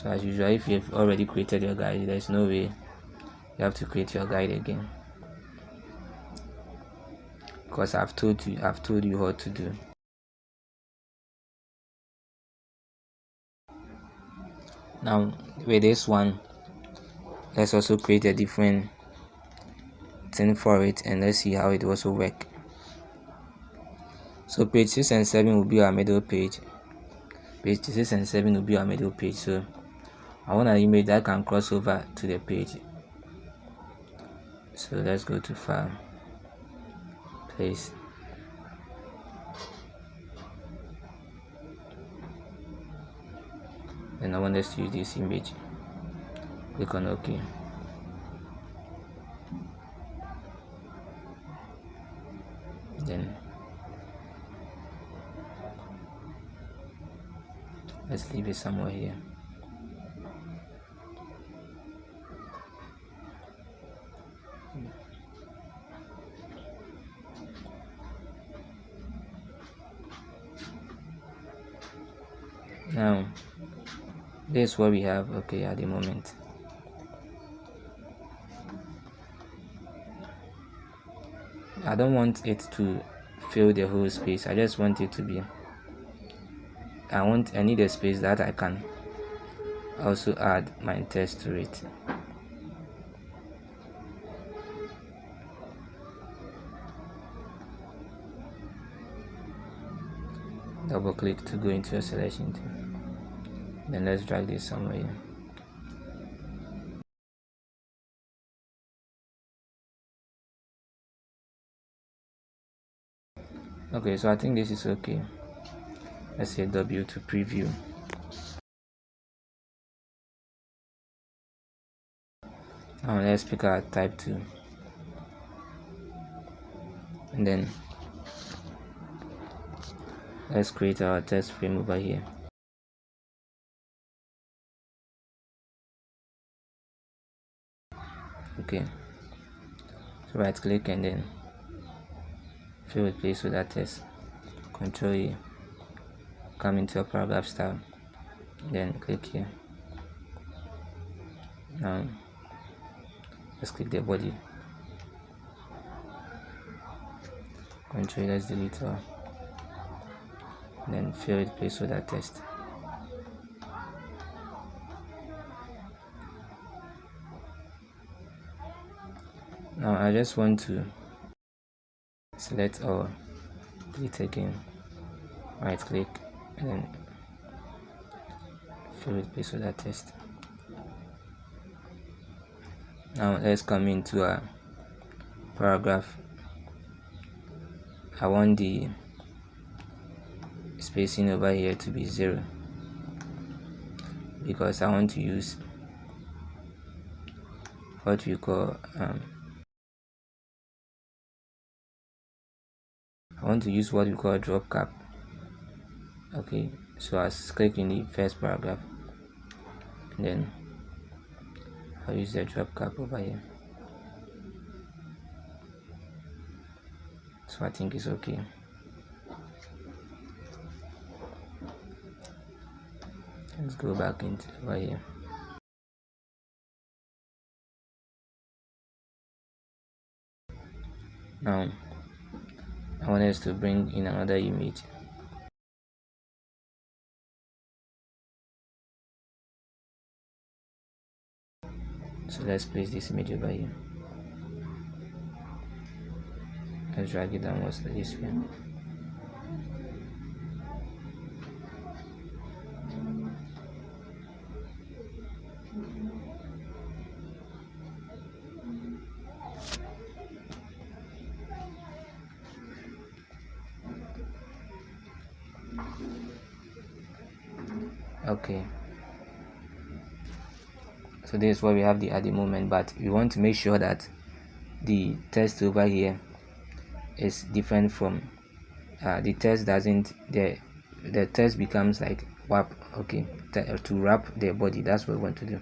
So as usual, if you've already created your guide, there's no way you have to create your guide again, because I've told you what to do. Now with this one, let's also create a different thing for it, and let's see how it also work. So page 6 and 7 will be our middle page. Page 6 and 7 will be our middle page. So I want an image that can cross over to the page. So let's go to file, place, and I want us to use this image. Click on OK. Then let's leave it somewhere here. Now this is what we have okay at the moment. I don't want it to fill the whole space. I just want it to be, I need a space that I can also add my text to it. Double click to go into your selection tool. Then let's drag this somewhere. Okay, so I think this is okay. Let's say W to preview. Now let's pick our type 2, and then let's create our text frame over here. Okay, so right click and then fill with place with that text. Control A, come into a paragraph style, then click here. Now let's click the body. Control, let's delete all. Then fill with place with that text. Now I just want to select all, delete again, right click, and then fill with place with that text. Now let's come into a paragraph. I want the spacing over here to be 0, because I want to use what we call drop cap. Okay, so I click in the first paragraph, and then I'll use the drop cap over here. So I think it's okay. Let's go back into over here. Now I want us to bring in another image. So let's place this image over here. Let's drag it downwards like this way. Okay, so this is what we have at the moment, but we want to make sure that the text over here is different from the text doesn't, the text becomes like wrap. Okay, to wrap the body, that's what we want to do.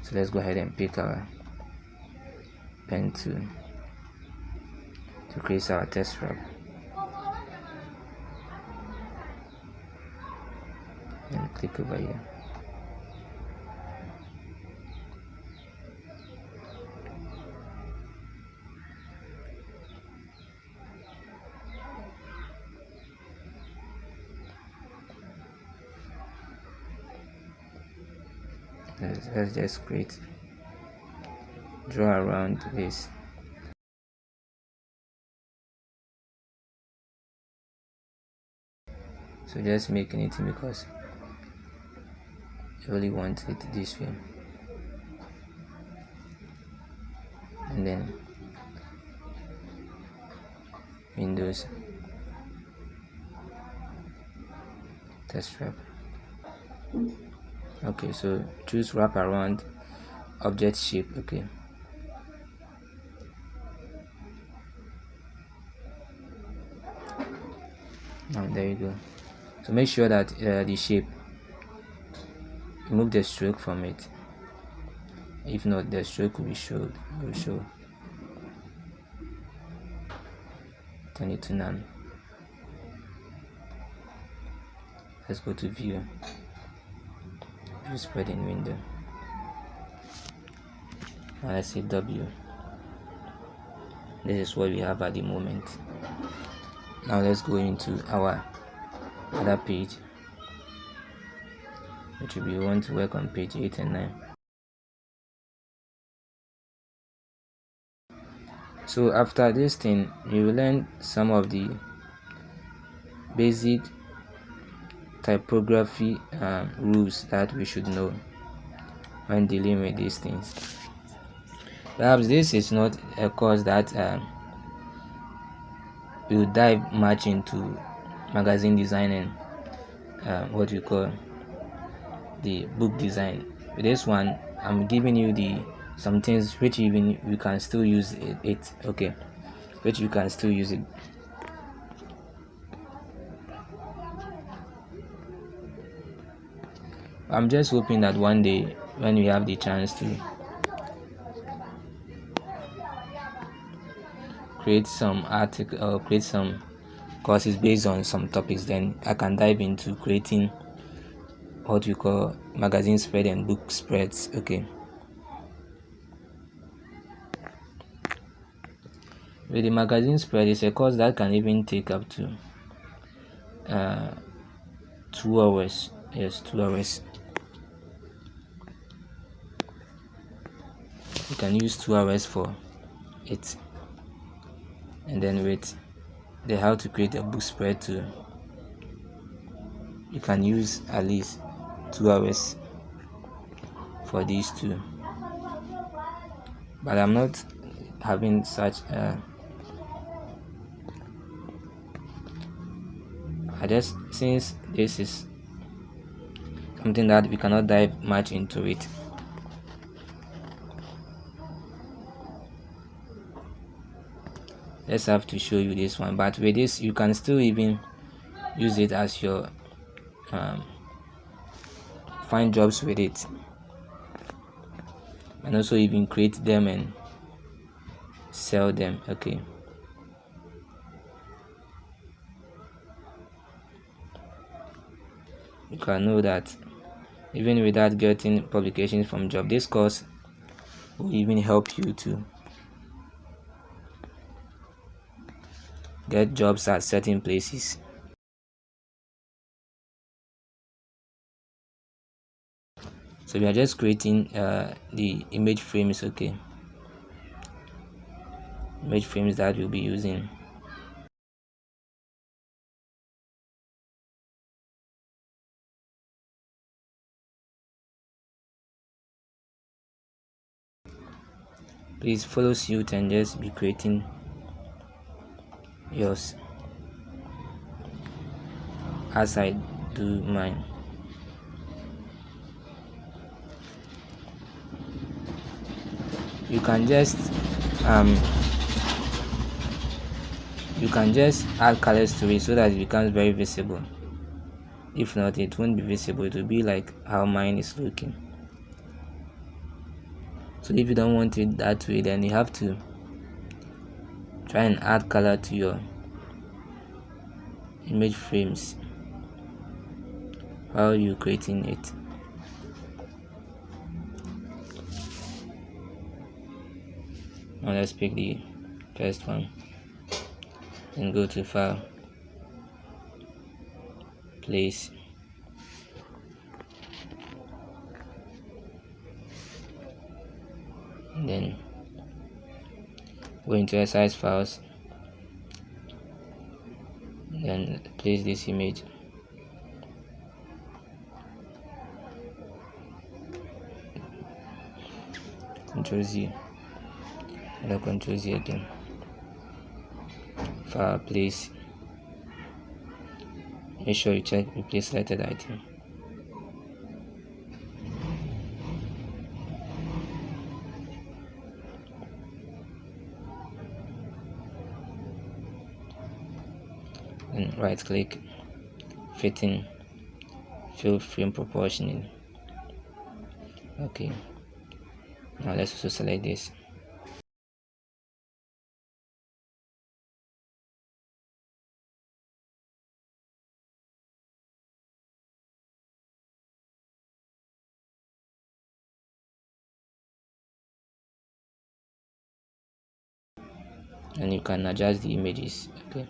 So let's go ahead and pick our pen to create our text wrap, and click over here. let's just draw around this. So just make anything because I really want it this way. And then Windows test wrap. Okay, so choose wrap around object shape. Okay, now there you go. So make sure that the shape, remove the stroke from it. If not, the stroke will show. Turn it to none. Let's go to view spread in window. Now let's say W. This is what we have at the moment. Now let's go into our other page, which we want to work on page 8 and 9. So after this thing, you will learn some of the basic typography rules that we should know when dealing with these things. Perhaps this is not a course that will dive much into magazine design and what you call the book design. With this one, I'm giving you some things which even you can still use it. Okay, which you can still use it. I'm just hoping that one day when we have the chance to create some article or create some courses based on some topics, then I can dive into creating what you call magazine spread and book spreads. Okay, with the magazine spread, it's a course that can even take up to 2 hours. Yes, 2 hours. You can use 2 hours for it, and then with the how to create a book spread too, you can use at least 2 hours for these two. But I'm not having such since this is something that we cannot dive much into it, let's have to show you this one. But with this, you can still even use it as your find jobs with it, and also even create them and sell them. Okay, you can know that even without getting publications from job, this course will even help you to get jobs at certain places. So we are just creating the image frames. Okay, image frames that we'll be using. Please follow suit and just be creating yours as I do mine. You can just add colors to it so that it becomes very visible. If not, it won't be visible. It will be like how mine is looking. So if you don't want it that way, then you have to try and add color to your image frames while you're creating it. Now let's pick the first one and go to file, place, then go into exercise files, then place this image. Control Z, and Control Z again. File, place. Make sure you check replace selected item. And right click, fitting, fill frame proportioning. Okay, now let's also select this. And you can adjust the images. Okay,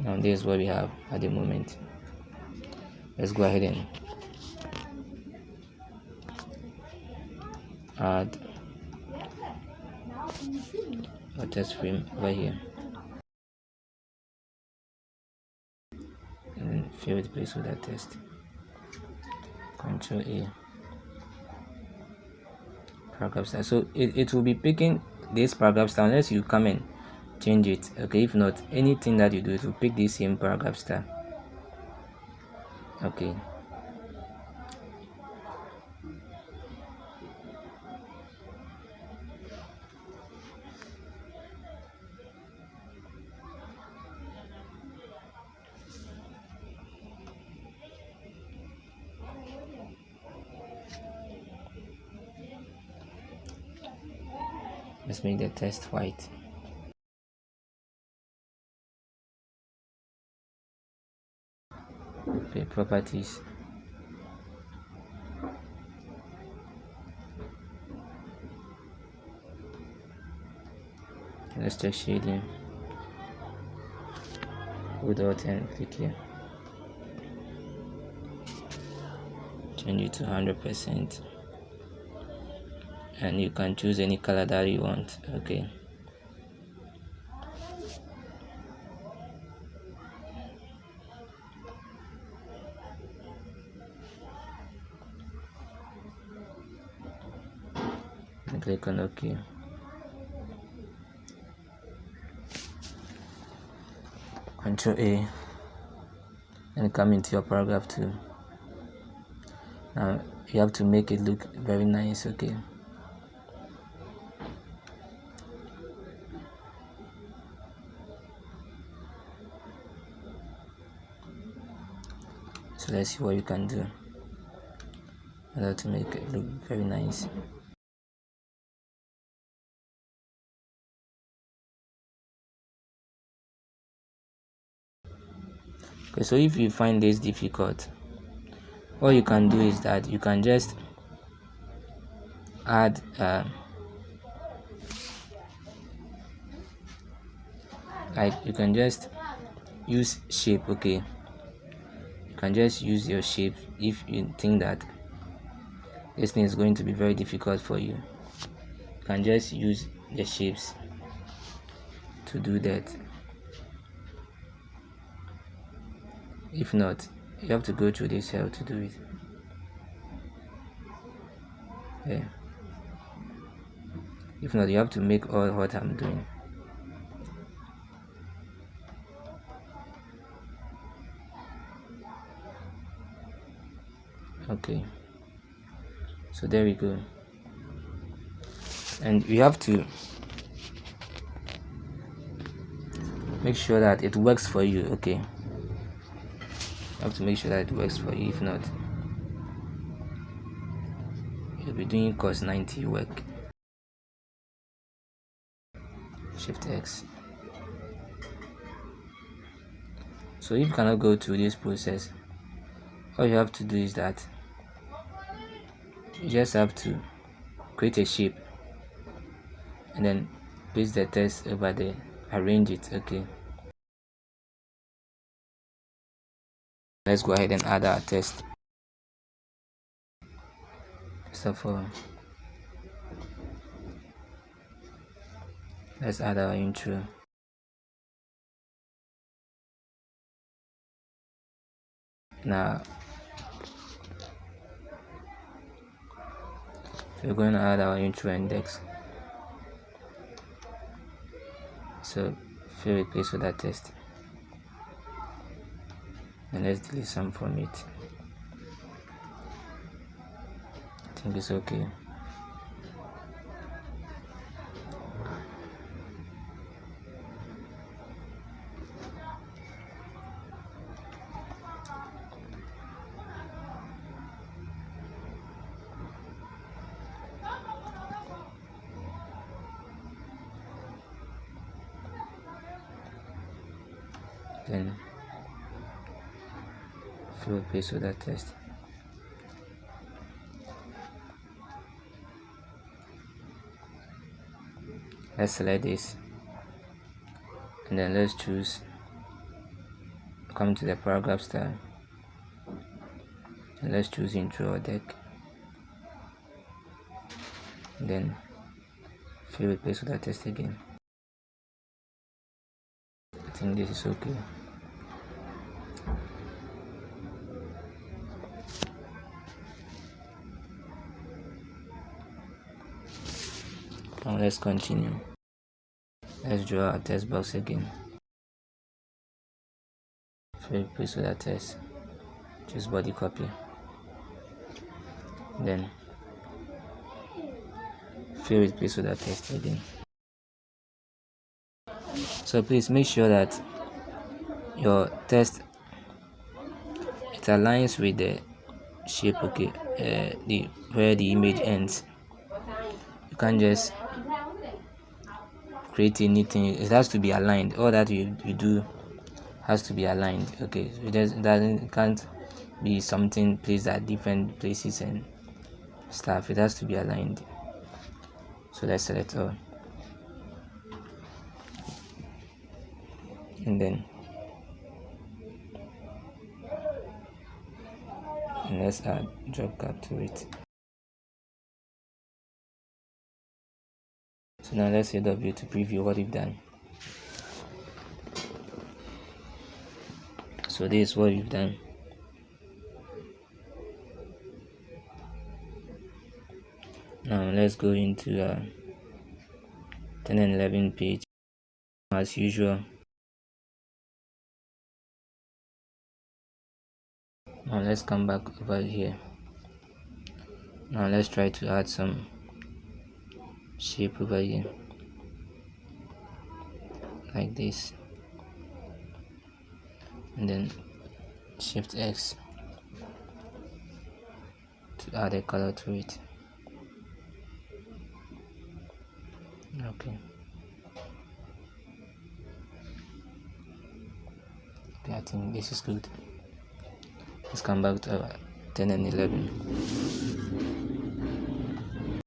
now this is what we have at the moment. Let's go ahead and add a test frame over here and then fill it place with that test. Control A, paragraph style. So it will be picking this paragraph style unless you come and change it. Okay, if not, anything that you do, it will pick the same paragraph style. Okay, let's make the text white. Okay, properties. Let's check shading. Go dot and click here. Change it to 100%. And you can choose any color that you want. Okay, and click on OK. Control A and come into your paragraph 2. Now you have to make it look very nice. Okay, so let's see what you can do in order to make it look very nice. Okay, so if you find this difficult, all you can do is that you can just add like you can just use shape. Okay, you can just use your shape if you think that this thing is going to be very difficult for you. You can just use the shapes to do that. If not, you have to go through this cell to do it. Yeah. If not, you have to make all what I'm doing. Okay, so there we go. And you have to make sure that it works for you. Okay, you have to make sure that it works for you. If not, you'll be doing cost 90 work. Shift X. So if you cannot go through this process, all you have to do is that you just have to create a shape and then place the text over there, arrange it. Okay, let's go ahead and add our text. First of all, Let's add our intro. Now we're going to add our intro index. So fill a place for that text, and let's delete some from it. I think it's okay. Then fill a place with that text. Let's select this, and then let's come to the paragraph style, and let's choose intro or deck, and then fill a place with that text again. I think this is okay. Now let's continue. Let's draw a text box again. Fill a place with that text. Choose body copy. Then fill a place with that text again. So please make sure that your text it aligns with the shape, okay, where the image ends. You can't just create anything. It has to be aligned. All that you do has to be aligned, okay. So it can't be something placed at different places and stuff. It has to be aligned. So let's select all, and then let's add drop cap to it. So now let's hit W to preview what we've done. So this is what we've done. Now let's go into 10 and 11 page as usual. Now let's come back over here. Now let's try to add some shape over here like this, and then shift X to add a color to it. Okay, I think this is good. Let's come back to our 10 and 11.